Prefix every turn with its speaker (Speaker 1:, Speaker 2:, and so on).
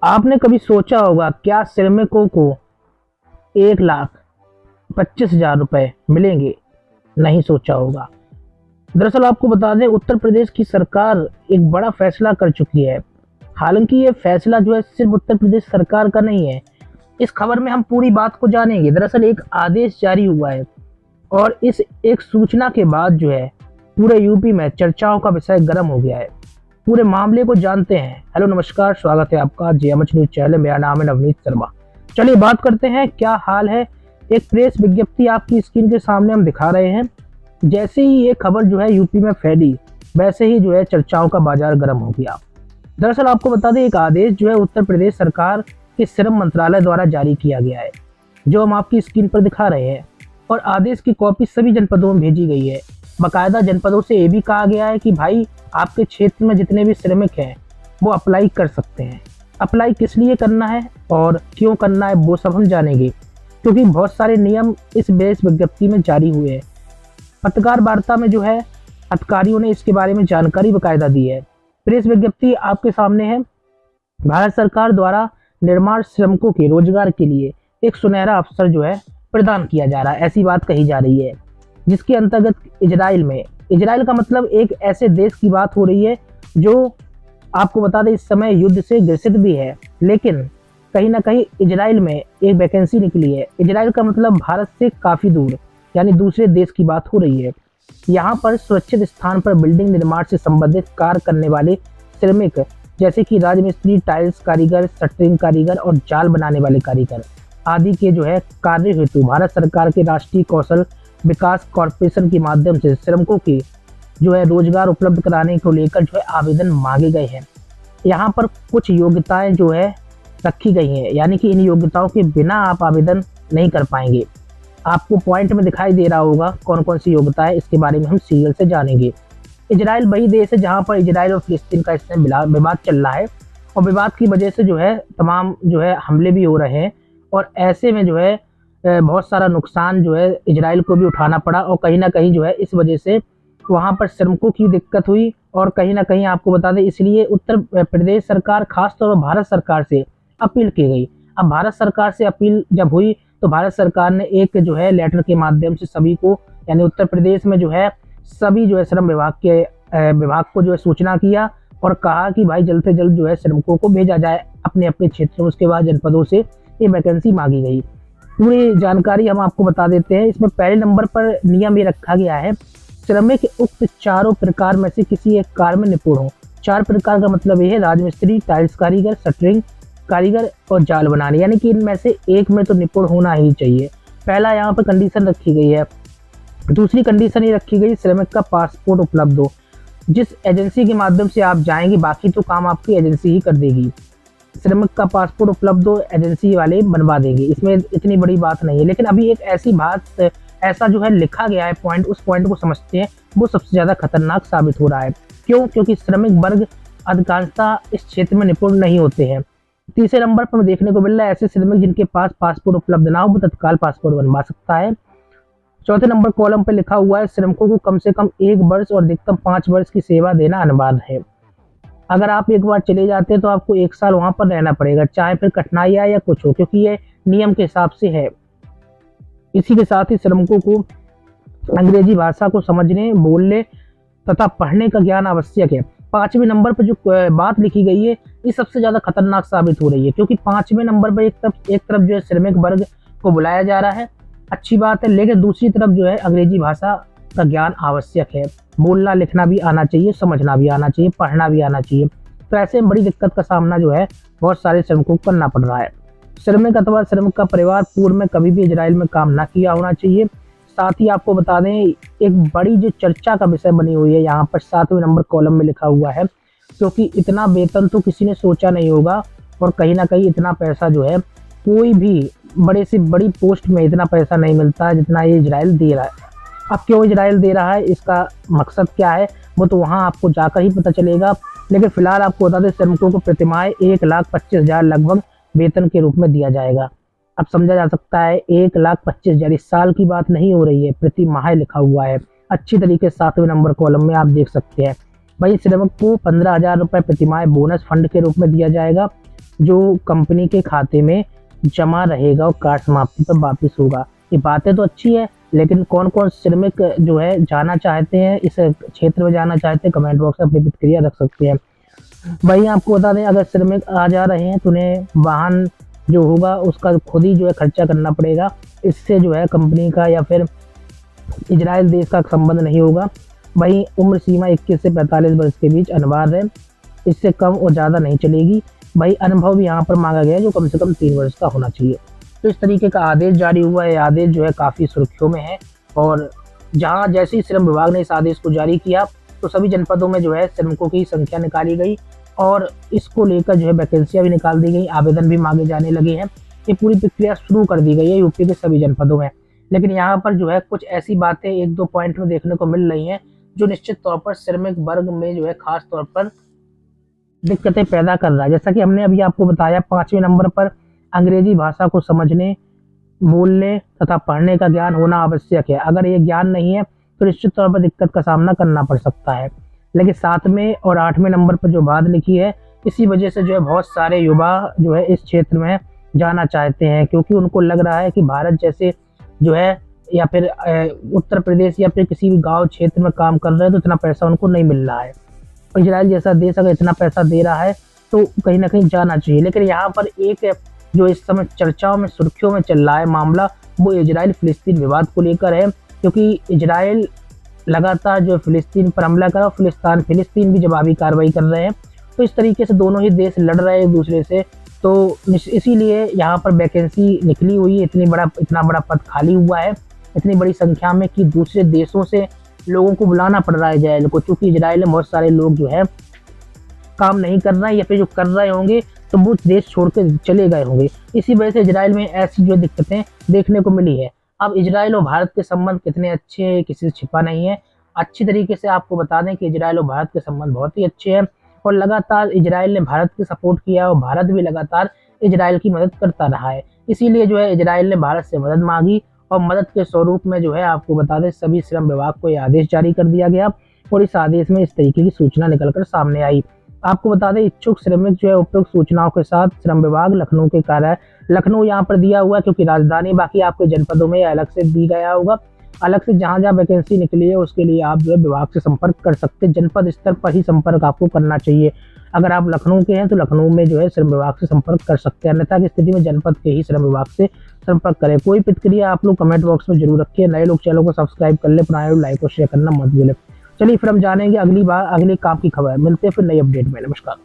Speaker 1: आपने कभी सोचा होगा क्या श्रमिकों को 1,25,000 रुपए मिलेंगे? नहीं सोचा होगा। दरअसल आपको बता दें, उत्तर प्रदेश की सरकार एक बड़ा फैसला कर चुकी है। हालांकि ये फैसला जो है सिर्फ उत्तर प्रदेश सरकार का नहीं है। इस खबर में हम पूरी बात को जानेंगे। दरअसल एक आदेश जारी हुआ है और इस एक सूचना के बाद जो है पूरे यूपी में चर्चाओं का विषय गर्म हो गया है। पूरे मामले को जानते हैं। हेलो नमस्कार, स्वागत है आपका जेएमएच न्यूज चैनल। मेरा नाम है नवनीत शर्मा। चलिए बात करते हैं क्या हाल है। एक प्रेस विज्ञप्ति आपकी स्क्रीन के सामने हम दिखा रहे हैं। जैसे ही ये खबर जो है यूपी में फैली, वैसे ही जो है चर्चाओं का बाजार गर्म हो गया। दरअसल आपको बता दें, एक आदेश जो है उत्तर प्रदेश सरकार के श्रम मंत्रालय द्वारा जारी किया गया है, जो हम आपकी स्क्रीन पर दिखा रहे हैं। और आदेश की कॉपी सभी जनपदों में भेजी गई है। बाकायदा जनपदों से ये भी कहा गया है कि भाई आपके क्षेत्र में जितने भी श्रमिक हैं वो अप्लाई कर सकते हैं। अप्लाई किस लिए करना है और क्यों करना है वो सब हम जानेंगे, क्योंकि बहुत सारे नियम इस प्रेस विज्ञप्ति में जारी हुए हैं। पत्रकार वार्ता में जो है अधिकारियों ने इसके बारे में जानकारी बाकायदा दी है। प्रेस विज्ञप्ति आपके सामने है। भारत सरकार द्वारा निर्माण श्रमिकों के रोजगार के लिए एक सुनहरा अवसर जो है प्रदान किया जा रहा है, ऐसी बात कही जा रही है। जिसके अंतर्गत इजराइल का मतलब एक ऐसे देश की बात हो रही है जो आपको बता दें इस समय युद्ध से ग्रसित भी है, लेकिन कहीं ना कहीं इजराइल में एक वैकेंसी निकली है। इजराइल का मतलब भारत से काफी दूर, यानी दूसरे देश की बात हो रही है। यहाँ पर सुरक्षित स्थान पर बिल्डिंग निर्माण से संबंधित कार्य करने वाले श्रमिक, जैसे कि राजमिस्त्री, टाइल्स कारीगर, शटरिंग कारीगर और जाल बनाने वाले कारीगर आदि के जो है कार्य हेतु भारत सरकार के राष्ट्रीय कौशल विकास कॉर्पोरेशन के माध्यम से श्रमिकों की जो है रोजगार उपलब्ध कराने को लेकर जो है आवेदन मांगे गए हैं। यहाँ पर कुछ योग्यताएं जो है रखी गई हैं, यानी कि इन योग्यताओं के बिना आप आवेदन नहीं कर पाएंगे। आपको पॉइंट में दिखाई दे रहा होगा कौन कौन सी योग्यता है, इसके बारे में हम सीरियल से जानेंगे। इजराइल वही देश है जहाँ पर इजराइल और फिलिस्तीन का इसमें विवाद चल रहा है, और विवाद की वजह से जो है तमाम जो है हमले भी हो रहे हैं, और ऐसे में जो है बहुत सारा नुकसान जो है इजराइल को भी उठाना पड़ा। और कहीं ना कहीं जो है इस वजह से वहाँ पर श्रमिकों की दिक्कत हुई। और कहीं ना कहीं आपको बता दें, इसलिए उत्तर प्रदेश सरकार खासतौर पर भारत सरकार से अपील की गई। अब भारत सरकार से अपील जब हुई तो भारत सरकार ने एक जो है लेटर के माध्यम से सभी को, यानी उत्तर प्रदेश में जो है सभी जो है श्रम विभाग को जो है सूचना किया और कहा कि भाई जल्द से जल्द जो है श्रमिकों को भेजा जाए अपने अपने क्षेत्र में। उसके बाद जनपदों से ये वैकेंसी मांगी गई। पूरी जानकारी हम आपको बता देते हैं। इसमें पहले नंबर पर नियम ये रखा गया है, श्रमिक उक्त चारों प्रकार में से किसी एक कार्य में निपुण हो। 4 प्रकार का मतलब ये है, राजमिस्त्री, टाइल्स कारीगर, शटरिंग कारीगर और जाल बनाने, यानी कि इनमें से एक में तो निपुण होना ही चाहिए। पहला यहाँ पर कंडीशन रखी गई है। दूसरी कंडीशन ये रखी गई, श्रमिक का पासपोर्ट उपलब्ध हो। जिस एजेंसी के माध्यम से आप जाएंगे बाकी तो काम आपकी एजेंसी ही कर देगी। श्रमिक का पासपोर्ट उपलब्ध हो, एजेंसी वाले बनवा देंगे, इसमें इतनी बड़ी बात नहीं है। लेकिन अभी एक ऐसी बात, ऐसा जो है लिखा गया है पॉइंट, उस पॉइंट को समझते हैं, वो सबसे ज़्यादा खतरनाक साबित हो रहा है। क्यों? क्योंकि श्रमिक वर्ग अधिकांशतः इस क्षेत्र में निपुण नहीं होते हैं। तीसरे नंबर पर देखने को मिल रहा है ऐसे श्रमिक जिनके पास पासपोर्ट उपलब्ध ना हो वो तत्काल पासपोर्ट बनवा सकता है। चौथे नंबर कॉलम पर लिखा हुआ है, श्रमिकों को कम से कम 1 वर्ष और अधिकतम 5 वर्ष की सेवा देना अनिवार्य है। अगर आप एक बार चले जाते हैं तो आपको 1 साल वहां पर रहना पड़ेगा, चाहे फिर कठिनाई आए या कुछ हो, क्योंकि ये नियम के हिसाब से है। इसी के साथ ही श्रमिकों को अंग्रेजी भाषा को समझने, बोलने तथा पढ़ने का ज्ञान आवश्यक है। 5वें नंबर पर जो बात लिखी गई है ये सबसे ज्यादा खतरनाक साबित हो रही है, क्योंकि 5वें नंबर पर एक तरफ जो है श्रमिक वर्ग को बुलाया जा रहा है, अच्छी बात है, लेकिन दूसरी तरफ जो है अंग्रेजी भाषा का ज्ञान आवश्यक है। बोलना लिखना भी आना चाहिए, समझना भी आना चाहिए, पढ़ना भी आना चाहिए। तो ऐसे में बड़ी दिक्कत का सामना जो है बहुत सारे श्रमिकों को करना पड़ रहा है। श्रमिक अथवा श्रमिक का परिवार पूर्व में कभी भी इजराइल में काम ना किया होना चाहिए। साथ ही आपको बता दें, एक बड़ी जो चर्चा का विषय बनी हुई है यहाँ पर 7वें नंबर कॉलम में लिखा हुआ है, क्योंकि इतना वेतन तो किसी ने सोचा नहीं होगा, और कहीं ना कहीं इतना पैसा जो है कोई भी बड़े से बड़ी पोस्ट में इतना पैसा नहीं मिलता जितना ये इजराइल दे रहा है। अब क्यों इजराइल दे रहा है, इसका मकसद क्या है, वो तो वहाँ आपको जाकर ही पता चलेगा। लेकिन फिलहाल आपको बता दें, श्रमिकों को प्रतिमाह 1,25,000 लगभग वेतन के रूप में दिया जाएगा। अब समझा जा सकता है 1,25,000 इस साल की बात नहीं हो रही है, प्रति माह लिखा हुआ है अच्छी तरीके से 7वें नंबर कॉलम में आप देख सकते हैं। भाई श्रमिक को 15,000 रुपये प्रतिमाह बोनस फंड के रूप में दिया जाएगा, जो कंपनी के खाते में जमा रहेगा और कार्य समाप्ति पर वापिस होगा। ये बातें तो अच्छी है, लेकिन कौन कौन श्रमिक जो है जाना चाहते हैं, इस क्षेत्र में जाना चाहते हैं, कमेंट बॉक्स में अपनी प्रतिक्रिया रख सकते हैं। भाई आपको बता दें, अगर श्रमिक आ जा रहे हैं तो उन्हें वाहन जो होगा उसका खुद ही जो है खर्चा करना पड़ेगा। इससे जो है कंपनी का या फिर इजराइल देश का संबंध नहीं होगा। वहीं उम्र सीमा 21 से 45 वर्ष के बीच अनिवार्य है, इससे कम और ज़्यादा नहीं चलेगी। भाई अनुभव भी यहाँ पर मांगा गया है, जो कम से कम 3 वर्ष का होना चाहिए। तो इस तरीके का आदेश जारी हुआ है। आदेश जो है काफ़ी सुर्खियों में है, और जहाँ जैसे ही श्रम विभाग ने इस आदेश को जारी किया तो सभी जनपदों में जो है श्रमिकों की संख्या निकाली गई और इसको लेकर जो है वैकेंसियाँ भी निकाल दी गई, आवेदन भी मांगे जाने लगे हैं। ये पूरी प्रक्रिया शुरू कर दी गई है यूपी के सभी जनपदों में। लेकिन यहाँ पर जो है कुछ ऐसी बातें 1-2 पॉइंट में देखने को मिल रही हैं जो निश्चित तौर पर श्रमिक वर्ग में जो है खास तौर पर दिक्कतें पैदा कर रहा है। जैसा कि हमने अभी आपको बताया, 5वें नंबर पर अंग्रेजी भाषा को समझने, बोलने तथा पढ़ने का ज्ञान होना आवश्यक है। अगर ये ज्ञान नहीं है तो निश्चित तौर पर दिक्कत का सामना करना पड़ सकता है। लेकिन 7वें और 8वें नंबर पर जो बात लिखी है, इसी वजह से जो है बहुत सारे युवा जो है इस क्षेत्र में जाना चाहते हैं, क्योंकि उनको लग रहा है कि भारत जैसे जो है या फिर उत्तर प्रदेश या फिर किसी भी गांव क्षेत्र में काम कर रहे हैं तो इतना पैसा उनको नहीं मिल रहा है। इजराइल जैसा देश अगर इतना पैसा दे रहा है तो कहीं ना कहीं जाना चाहिए। लेकिन यहाँ पर एक जो इस समय चर्चाओं में सुर्खियों में चल रहा है मामला, वो इजराइल फिलिस्तीन विवाद को लेकर है, क्योंकि इजराइल लगातार जो फिलिस्तीन पर हमला करा, फिलिस्तीन भी जवाबी कार्रवाई कर रहे हैं। तो इस तरीके से दोनों ही देश लड़ रहे हैं एक दूसरे से, तो इसीलिए यहाँ पर वैकेंसी निकली हुई है, इतना बड़ा पद खाली हुआ है इतनी बड़ी संख्या में कि दूसरे देशों से लोगों को बुलाना पड़ रहा है इजराइल को, क्योंकि इजराइल में बहुत सारे लोग जो है काम नहीं कर रहे हैं या फिर जो कर रहे होंगे तो वो देश छोड़ के चले गए होंगे। इसी वजह से इजराइल में ऐसी जो दिक्कतें देखने को मिली है। अब इजराइल और भारत के संबंध कितने अच्छे हैं किसी से छिपा नहीं है। अच्छी तरीके से आपको बता दें कि इजराइल और भारत के संबंध बहुत ही अच्छे हैं और लगातार इजराइल ने भारत की सपोर्ट किया और भारत भी लगातार इजराइल की मदद करता रहा है। इसीलिए जो है इजराइल ने भारत से मदद मांगी और मदद के स्वरूप में जो है आपको बता दें सभी श्रम विभाग को यह आदेश जारी कर दिया गया और इस आदेश में इस तरीके की सूचना निकलकर सामने आई। आपको बता दें इच्छुक श्रमिक जो है उपयुक्त सूचनाओं के साथ श्रम विभाग लखनऊ के कार्यालय लखनऊ यहाँ पर दिया हुआ है, क्योंकि राजधानी बाकी आपके जनपदों में अलग से दी गया होगा। अलग से जहाँ जहाँ वैकेंसी निकली है उसके लिए आप जो है विभाग से संपर्क कर सकते हैं। जनपद स्तर पर ही संपर्क आपको करना चाहिए। अगर आप लखनऊ के हैं तो लखनऊ में जो है श्रम विभाग से संपर्क कर सकते हैं, अन्यथा की स्थिति में जनपद के ही श्रम विभाग से संपर्क करें। कोई प्रतिक्रिया आप लोग कमेंट बॉक्स में जरूर रखिए। नए लोग चैनल को सब्सक्राइब कर ले, पुराने लोग लाइक और शेयर करना मत भूलें। चलिए फिर हम जानेंगे अगली बार अगले काम की खबर। मिलते हैं फिर नई अपडेट में। नमस्कार।